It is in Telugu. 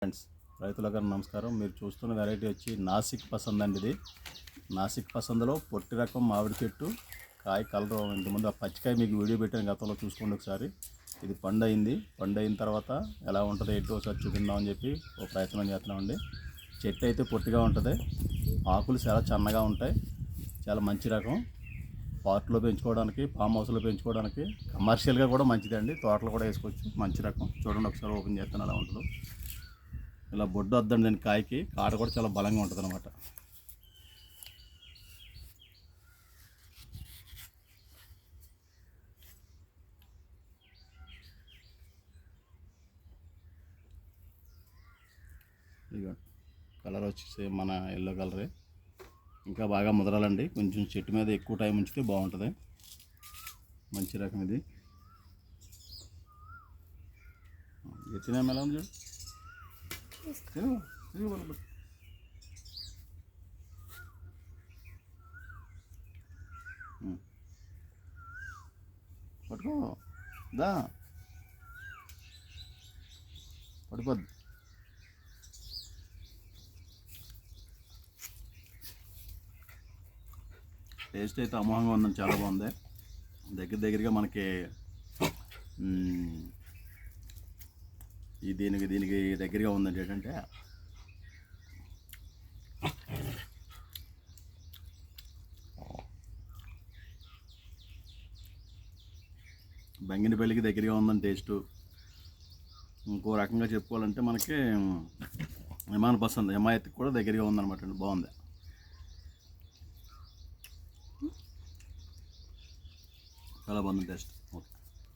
ఫ్రెండ్స్, రైతులకు నమస్కారం. మీరు చూస్తున్న వెరైటీ వచ్చి నాసిక్ పసంద్ అండి. ఇది నాసిక్ పసంద్లో పొట్టి రకం మామిడి చెట్టు. కాయ కలర్ ఇంతకుముందు ఆ పచ్చికాయ మీకు వీడియో పెట్టాను గతంలో, చూసుకోండి ఒకసారి. ఇది పండు అయింది. పండు అయిన తర్వాత ఎలా ఉంటుందో ఏంటో ఒకసారి చూపిందామని చెప్పి ఒక ప్రయత్నం చేస్తున్నామండి. చెట్టు అయితే పొట్టిగా ఉంటుంది, ఆకులు చాలా సన్నగా ఉంటాయి. చాలా మంచి రకం. పార్ట్లో పెంచుకోవడానికి, ఫామ్ హౌస్లో పెంచుకోవడానికి, కమర్షియల్గా కూడా మంచిదండి. తోటలు కూడా వేసుకోవచ్చు. మంచి రకం. చూడండి ఒకసారి ఓపెన్ చేస్తాను ఎలా ఉంటుందో. ఇలా బొడ్డు వద్దండి దాని కాయకి. కాడ కూడా చాలా బలంగా ఉంటుంది అన్నమాట. ఇదిగో కలర్ వచ్చేసి మన ఎల్లో కలరే. ఇంకా బాగా ముదరాలండి. కొంచెం చెట్టు మీద ఎక్కువ టైం ఉంచితే బాగుంటుంది. మంచి రకం ఇది. ఎత్తినా ఎలా ఉంది చూడు. పట్టుకో దా, పడిపోద్ది. టేస్ట్ అయితే అమోఘంగా ఉందని, చాలా బాగుంది. దగ్గరగా మనకి దీనికి దగ్గరగా ఉందండి. ఏంటంటే బంగినపల్లికి దగ్గరగా ఉందని టేస్టు. ఇంకో రకంగా చెప్పుకోవాలంటే మనకి విమాన పసంద్ హిమాయత్కి కూడా దగ్గరగా ఉందన్నమాట అండి. బాగుంది. చాలా బాగుంది టేస్ట్.